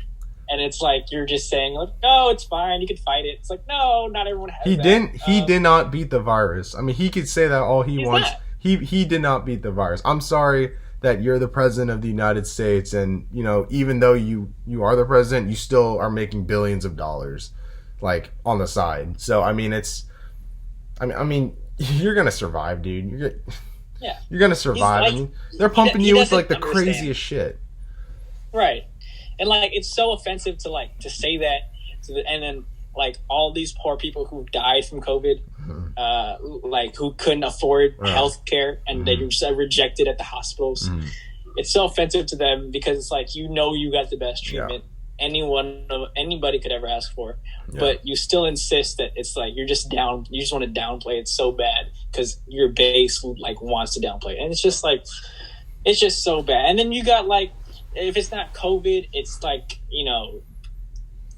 And it's like you're just saying, like, "No, it's fine, you can fight it." It's like, no, not everyone has. He did not beat the virus. I mean, he could say that all he wants. He did not beat the virus. I'm sorry that you're the president of the United States, and even though you are the president, you still are making billions of dollars, like on the side. So I mean, I mean, you're gonna survive, dude. You're gonna survive. Like, I mean, they're pumping you with like the craziest shit. Right, and like it's so offensive to say that, and then like all these poor people who died from COVID, like who couldn't afford health care, and they were just rejected at the hospitals. It's so offensive to them because it's like you got the best treatment anybody could ever ask for, but you still insist that it's like you just want to downplay it so bad because your base like wants to downplay it, and it's just so bad. And then you got like, if it's not COVID, it's like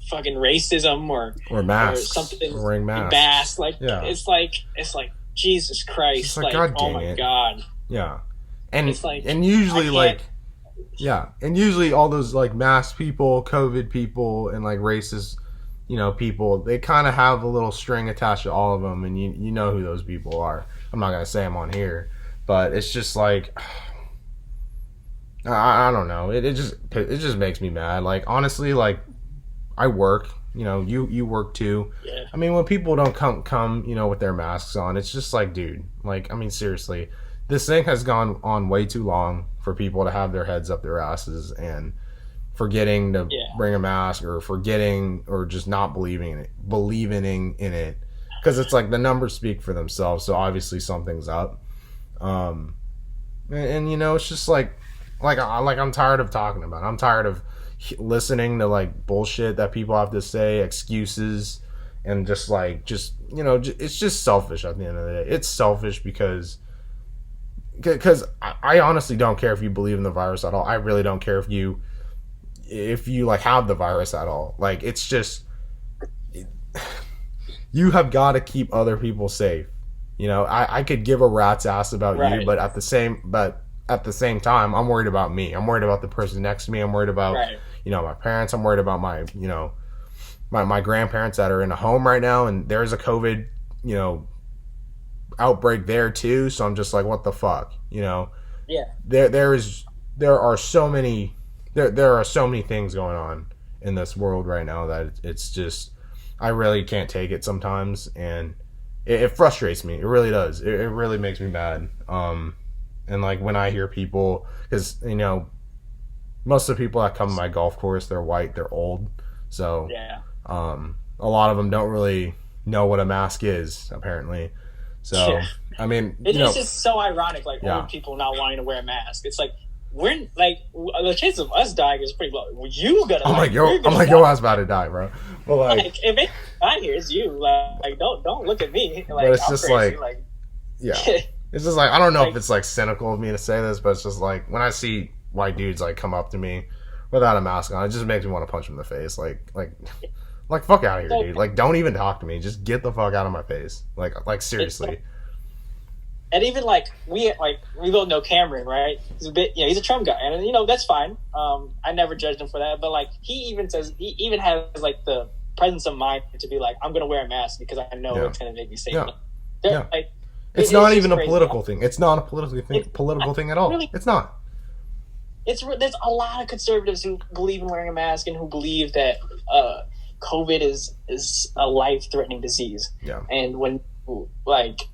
fucking racism or masks, or something, or wearing masks. Like it's like Jesus Christ, like oh my God. Yeah. And it's like, and usually and usually all those like masked people, COVID people, and like racist people, they kind of have a little string attached to all of them, and you know who those people are. I'm not gonna say them on here, but it's just like I don't know. It just makes me mad. Like honestly, like I work. You work too. Yeah. I mean, when people don't come, with their masks on, it's just like, dude. Like, I mean, seriously, this thing has gone on way too long for people to have their heads up their asses and forgetting to bring a mask, or forgetting, or just not believing in it, because it's like the numbers speak for themselves. So obviously something's up. And it's just like I'm tired of talking about it. I'm tired of listening to like bullshit that people have to say, excuses, and it's just selfish at the end of the day. It's selfish because I honestly don't care if you believe in the virus at all. I really don't care if you like have the virus at all. Like, it's just, you have got to keep other people safe. I could give a rat's ass about you, but at the same time, I'm worried about me. I'm worried about the person next to me. I'm worried about my parents. I'm worried about my my grandparents that are in a home right now, and there's a COVID outbreak there too. So I'm just like, what the fuck, there are so many things going on in this world right now that it's just, I really can't take it sometimes, and it frustrates me. It really does. It really makes me mad. And like when I hear people, because most of the people that come to my golf course, they're white, they're old, so a lot of them don't really know what a mask is, apparently. So I mean, it's just so ironic, like old people not wanting to wear a mask. It's like, we're like, the chance of us dying is pretty low. You gotta. I'm like, your ass about to die, bro. But like if it's not here, it's you. Like, don't look at me. Like, but it's I'm just crazy. It's just like, I don't know if it's like cynical of me to say this, but it's just like when I see white dudes like come up to me without a mask on, it just makes me want to punch them in the face. Like fuck out of here, dude. Like, don't even talk to me. Just get the fuck out of my face. Like seriously. And even we both know Cameron, right? He's a bit, he's a Trump guy, and that's fine. I never judged him for that, but like he even has like the presence of mind to be like, I'm gonna wear a mask because I know it's gonna make me safe. Like, it's not even a political thing. It's not a political thing at all. Really, it's not. There's a lot of conservatives who believe in wearing a mask and who believe that COVID is a life-threatening disease. Yeah. And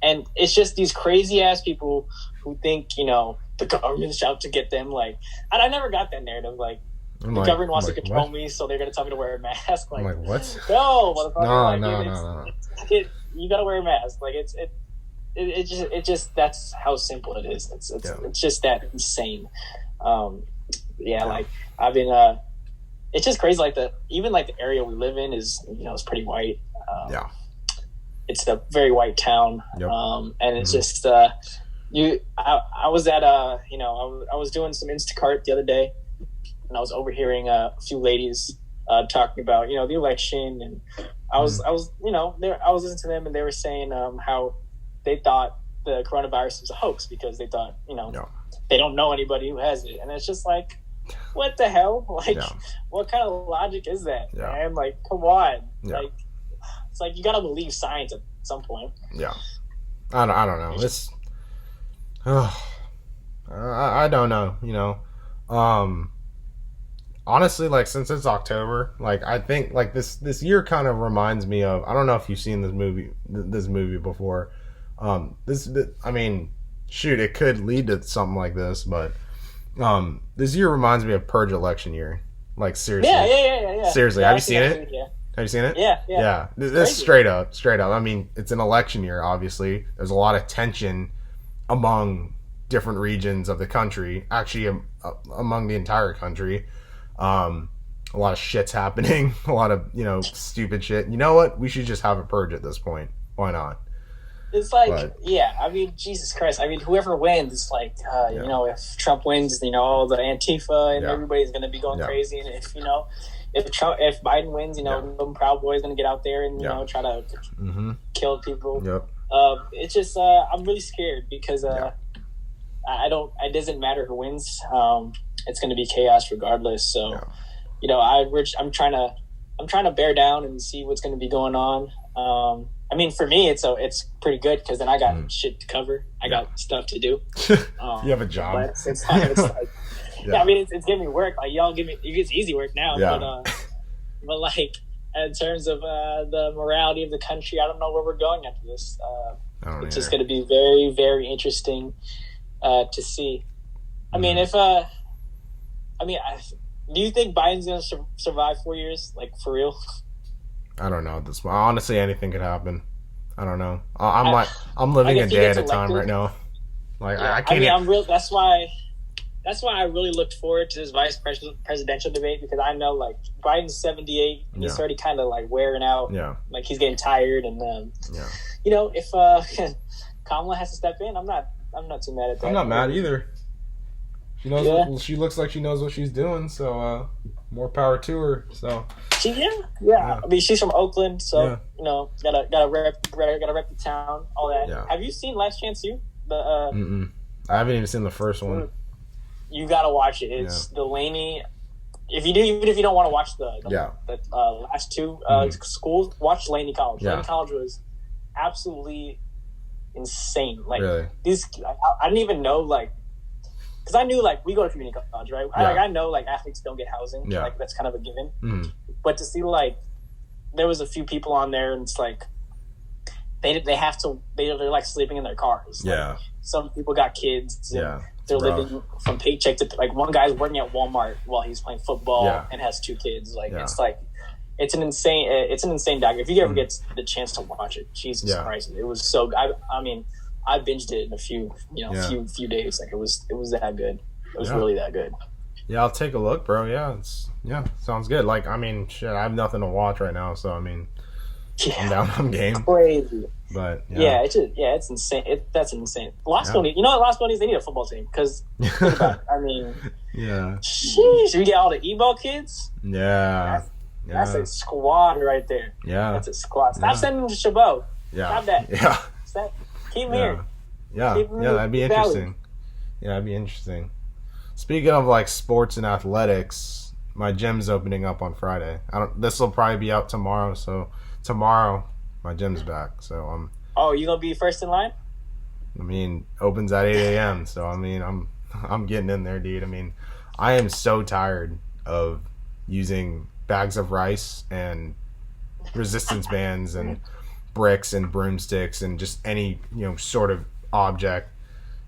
and it's just these crazy ass people who think the government's out to get them. Like, and I never got that narrative. Like, the government wants to control me, so they're gonna tell me to wear a mask. Like, I'm like, what? No, motherfucker. No. You gotta wear a mask. Like, it just that's how simple it is. It's just that insane. Like, I've been it's just crazy. Like even like the area we live in is it's pretty white. Yeah. It's a very white town. Yep. And it's just I was at I was doing some Instacart the other day, and I was overhearing a few ladies talking about the election, and I was listening to them, and they were saying how they thought the coronavirus was a hoax because they thought they don't know anybody who has it, and it's just like, what the hell? Like, what kind of logic is that, man? Like, come on, like, it's like you gotta believe science at some point. Yeah, I don't know. It's I don't know. Honestly, like, since it's October, like, I think like this year kind of reminds me of, I don't know if you've seen this movie before. I mean, shoot, it could lead to something like this, but this year reminds me of Purge election year. Like, seriously. Yeah. Seriously, yeah, have you seen it? Yeah. Have you seen it? Yeah. This is straight up. I mean, it's an election year, obviously. There's a lot of tension among different regions of the country, actually among the entire country. A lot of shit's happening, a lot of, stupid shit. You know what? We should just have a purge at this point. Why not? It's like, I mean, Jesus Christ. I mean, whoever wins, it's like, if Trump wins, all the Antifa and everybody's going to be going crazy. And if Biden wins, the Proud Boys going to get out there and, try to kill people. Yep. It's just, I'm really scared because it doesn't matter who wins. It's going to be chaos regardless. So, I'm trying to bear down and see what's going to be going on. I mean, for me, it's pretty good because then I got shit to cover. I got stuff to do. You have a job. It's like, I mean, it's giving me work. Like, y'all it's easy work now. Yeah. But like, in terms of the morality of the country, I don't know where we're going after this. It's just going to be very, very interesting to see. I mean, do you think Biden's going to survive 4 years? Like, for real? I don't know. Honestly, anything could happen. I don't know. I'm living a day at a time right now. Like, I can't. I mean, That's why I really looked forward to this vice presidential debate, because I know, like, Biden's 78. And he's already kind of like wearing out. Yeah. Like, he's getting tired, and if Kamala has to step in, I'm not too mad at that. I'm not mad either. She knows. She looks like she knows what she's doing. So more power to her. So. Yeah. I mean, she's from Oakland, so gotta rep the town, all that. Yeah. Have you seen Last Chance U? I haven't even seen the first one. You gotta watch it. It's Delaney. Even if you don't want to watch the last two schools, watch Delaney College. Yeah. Delaney College was absolutely insane. Like, really? I didn't even know, like, because I knew, like, we go to community college, right? Yeah. I know, like, athletes don't get housing. Yeah. Like, that's kind of a given. Mm. But to see, like, there was a few people on there, and it's like they're like sleeping in their cars. Yeah. Like, some people got kids. And they're living from paycheck to, like, one guy's working at Walmart while he's playing football and has 2 kids. Like, it's like, it's an insane documentary. If you ever get the chance to watch it, Jesus Christ, it was so. I mean, I binged it in a few few days. Like, it was that good. It was really that good. Yeah, I'll take a look, bro. Yeah, sounds good. Like, I mean, shit, I have nothing to watch right now, so I mean, I'm down on game. Crazy. But it's insane. That's insane. Las Bonitas, Las Bonitas, they need a football team, because think about it. I mean, sheesh, we get all the Ebo kids. Yeah. That's a squad right there. Yeah, that's a squad. Stop sending them to Chabot. Yeah, stop that. Yeah, keep here. Yeah, that'd be interesting. Yeah, that'd be interesting. Speaking of, like, sports and athletics, my gym's opening up on Friday. This will probably be out tomorrow. So tomorrow, my gym's back. So Oh, you gonna be first in line? I mean, opens at 8 a.m. So I mean, I'm getting in there, dude. I mean, I am so tired of using bags of rice and resistance bands and bricks and broomsticks and just any sort of object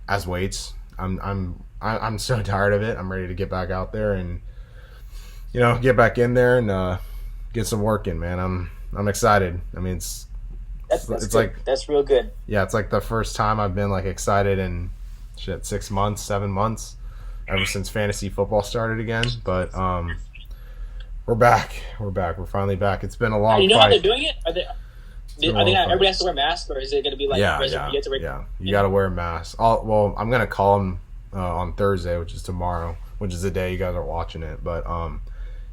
as weights. I'm so tired of it. I'm ready to get back out there and get back in there and get some work in, man. I'm excited. I mean, it's like, that's real good. Yeah, it's like the first time I've been, like, excited in 6 months, 7 months, ever since fantasy football started again. But We're back. We're back. We're finally back. It's been a long You know fight. how they're doing it? It's been a I think long fight. everybody has to wear masks, or is it going to be like Yeah. you have to Yeah. You got to wear a mask. Well, I'm gonna call him on Thursday, which is tomorrow, which is the day you guys are watching it. But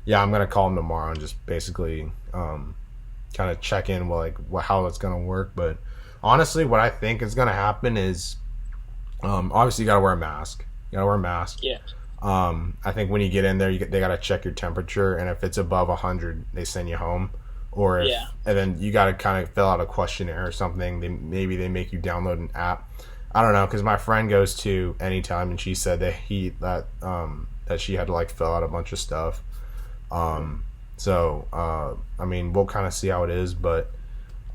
yeah, I'm gonna call him tomorrow and just basically kind of check in with how it's gonna work. But honestly, what I think is gonna happen is obviously you gotta wear a mask. Yeah. I think when you get in there, they gotta check your temperature, and if it's above 100, they send you home. And then you gotta kind of fill out a questionnaire or something. Maybe they make you download an app. I don't know, because my friend goes to Anytime, and she said that that she had to like fill out a bunch of stuff. I mean, we'll kind of see how it is, but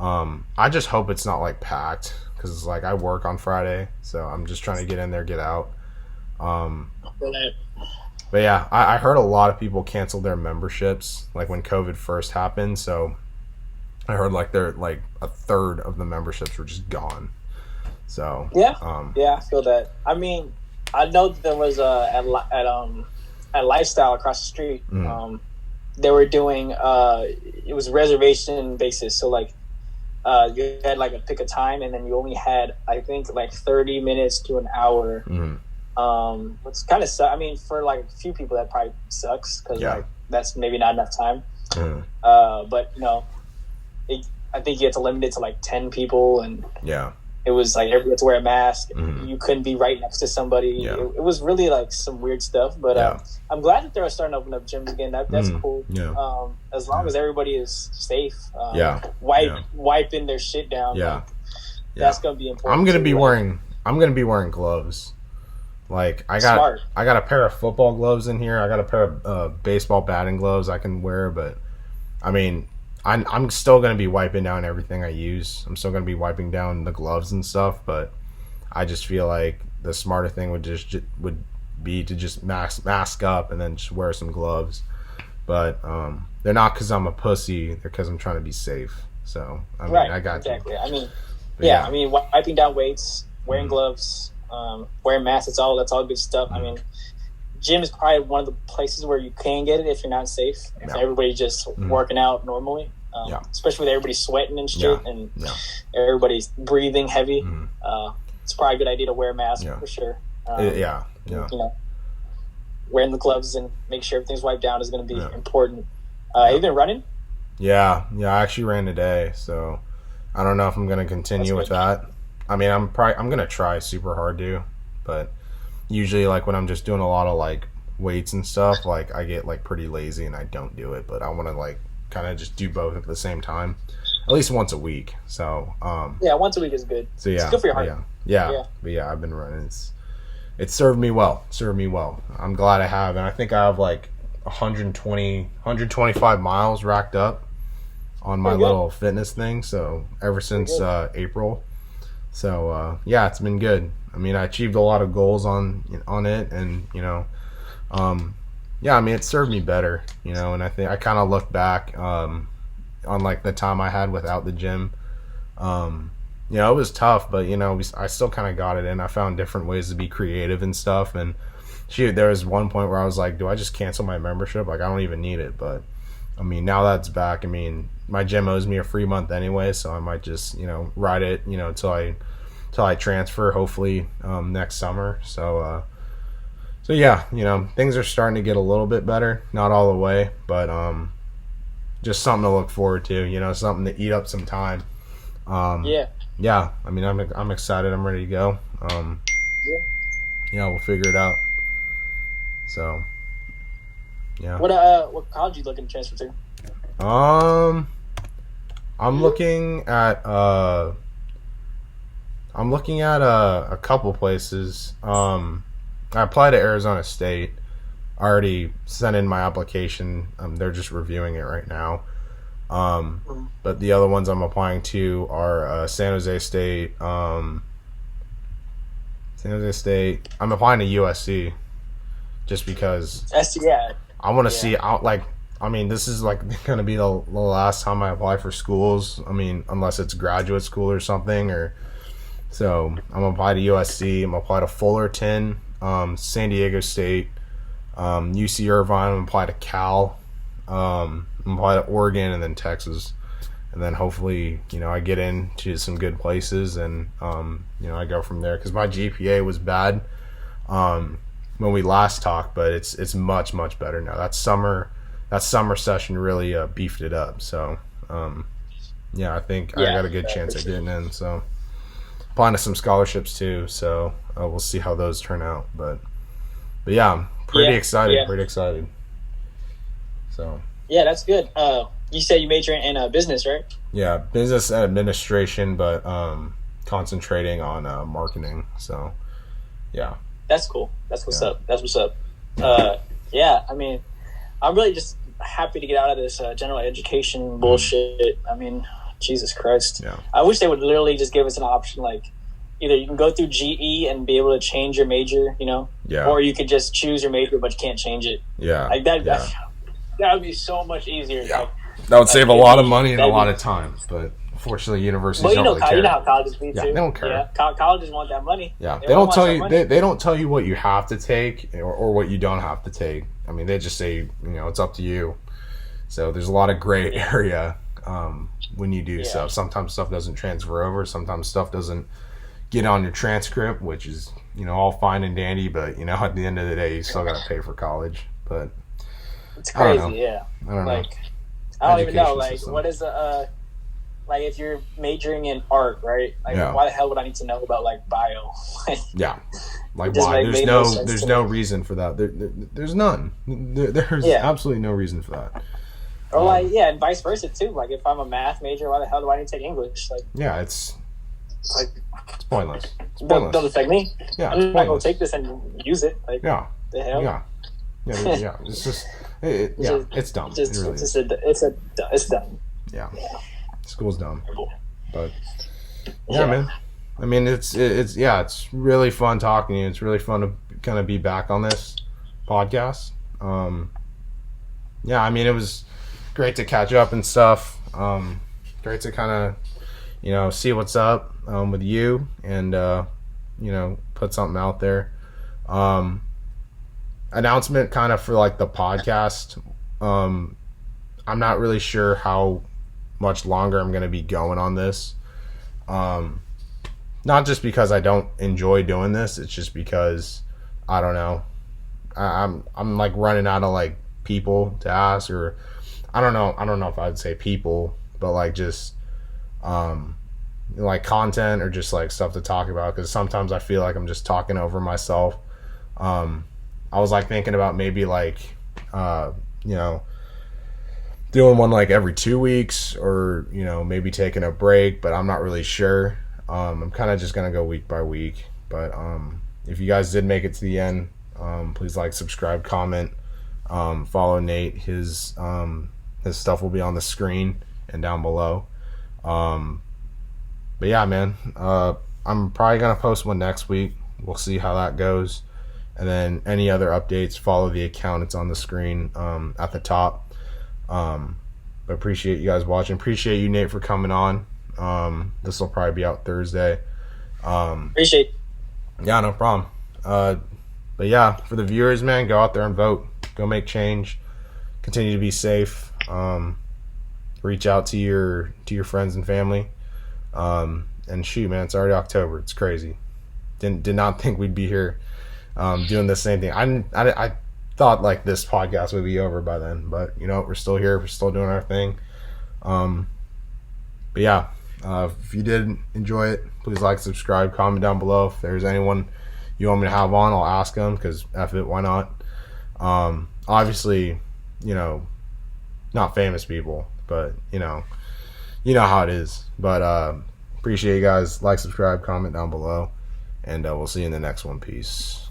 I just hope it's not like packed, because it's like I work on Friday, so I'm just trying to get in there, get out. But yeah, I heard a lot of people cancel their memberships like when COVID first happened. So I heard like a third of the memberships were just gone. So yeah, I feel that. I mean, I know that there was at Lifestyle across the street. They were doing it was reservation basis. So like you had like a pick a time, and then you only had I think like 30 minutes to an hour. Which kind of I mean, for like a few people that probably sucks because like that's maybe not enough time. But you know, I think you had to limit it to like 10 people, and it was like everybody had to wear a mask. You couldn't be right next to somebody. It was really like some weird stuff. But I'm glad that they're starting to open up gyms again. That's cool. As long as everybody is safe. Wiping their shit down. That's gonna be important. I'm gonna be wearing gloves. Like I got a pair of football gloves in here. I got a pair of baseball batting gloves I can wear, but I mean, I'm still gonna be wiping down everything I use. I'm still gonna be wiping down the gloves and stuff, but I just feel like the smarter thing would be to just mask up and then just wear some gloves. But they're not because I'm a pussy. They're because I'm trying to be safe. So I mean, I got exactly. I mean, I mean, wiping down weights, wearing gloves. Wearing masks, that's all good stuff. I mean, gym is probably one of the places where you can get it if you're not safe. If everybody's just working out normally, especially with everybody sweating and shit, and everybody's breathing heavy. It's probably a good idea to wear a mask for sure. You know, wearing the gloves and make sure everything's wiped down is going to be important. Have you been running? Yeah, I actually ran today, so I don't know if I'm going to continue with that. I mean, I'm gonna try super hard to, but usually like when I'm just doing a lot of like weights and stuff, like I get like pretty lazy and I don't do it. But I want to like kind of just do both at the same time, at least once a week. So once a week is good. So it's good for your heart. But I've been running. It's served me well. I'm glad I have, and I think I have like 125 miles racked up on my little fitness thing. So ever since April. So it's been good. I mean, I achieved a lot of goals on it, and I mean, it served me better, and I think I kind of look back on like the time I had without the gym. It was tough, but I still kind of got it in. I found different ways to be creative and stuff, and there was one point where I was like, do I just cancel my membership? Like, I don't even need it. But I mean, now that's back, I mean, my gym owes me a free month anyway, so I might just ride it till I transfer, hopefully next summer. So things are starting to get a little bit better, not all the way, but just something to look forward to, something to eat up some time. I mean, I'm excited. I'm ready to go. We'll figure it out. So what college are you looking to transfer to? I'm looking at a couple places. I applied to Arizona State. I already sent in my application. They're just reviewing it right now. But the other ones I'm applying to are San Jose State. I'm applying to USC just because I want to see out like. I mean, this is like going to be the last time I apply for schools. I mean, unless it's graduate school or something. So I'm going to apply to USC. I'm going to apply to Fullerton, San Diego State, UC Irvine. I'm going to apply to Cal. I'm apply to Oregon and then Texas, and then hopefully I get into some good places, and I go from there because my GPA was bad when we last talked, but it's much better now. That summer session really beefed it up. So I think I got a good chance at getting in. So applying to some scholarships too. So we'll see how those turn out. But yeah, I'm pretty excited. Yeah. Pretty excited. So yeah, that's good. You said you major in business, right? Yeah, business administration, but concentrating on marketing. So yeah, that's cool. That's what's up. That's what's up. Yeah, I mean, I'm really just happy to get out of this general education bullshit. I mean, Jesus Christ. Yeah. I wish they would literally just give us an option, like either you can go through GE and be able to change your major, or you could just choose your major but you can't change it. Yeah. Like that. Yeah. That would be so much easier. Yeah. That would save a lot of money and a lot of time, but unfortunately, universities don't really care. You know how colleges be too. They don't care. Yeah, colleges want that money. Yeah, they don't tell you. They don't tell you what you have to take or what you don't have to take. I mean, they just say it's up to you. So there's a lot of gray area when you do stuff. Sometimes stuff doesn't transfer over. Sometimes stuff doesn't get on your transcript, which is all fine and dandy. But at the end of the day, you still got to pay for college. But it's crazy. I don't know. I don't even know. Like, what is like if you're majoring in art, right? Like, why the hell would I need to know about like bio? Yeah, like why? There's no reason for that. There's none. There's absolutely no reason for that. Or and vice versa too. Like if I'm a math major, why the hell do I need to take English? Like, it's pointless. It's pointless. Don't affect me. Yeah, I'm not gonna take this and use it. Like, the hell. Yeah. It's just. It's dumb. It's dumb. Yeah. School's dumb. But man. I mean, it's really fun talking to you. It's really fun to kind of be back on this podcast. I mean, it was great to catch up and stuff. Great to kind of see what's up with you and put something out there. Announcement kind of for like the podcast. I'm not really sure how much longer I'm going to be going on this. Not just because I don't enjoy doing this. It's just because I don't know. I'm like running out of like people to ask, or I don't know if I'd say people, but like just like content or just like stuff to talk about, because sometimes I feel like I'm just talking over myself. I was like thinking about maybe like doing one like every 2 weeks, or maybe taking a break, but I'm not really sure. I'm kind of just gonna go week by week. But if you guys did make it to the end, please like, subscribe, comment, follow Nate. His stuff will be on the screen and down below. But yeah, man, I'm probably gonna post one next week. We'll see how that goes. And then any other updates, follow the account. It's on the screen at the top. But appreciate you guys watching. Appreciate you, Nate, for coming on. This will probably be out Thursday. Appreciate. Yeah, no problem. But yeah, for the viewers, man, go out there and vote. Go make change. Continue to be safe. Reach out to your friends and family. And shoot, man, it's already October. It's crazy. Did not think we'd be here doing the same thing. I thought like this podcast would be over by then, but we're still here. We're still doing our thing. But yeah, if you did enjoy it, please like, subscribe, comment down below. If there's anyone you want me to have on, I'll ask them, because F it, why not? Obviously, not famous people, but you know how it is. But appreciate you guys. Like, subscribe, comment down below, and we'll see you in the next one. Peace.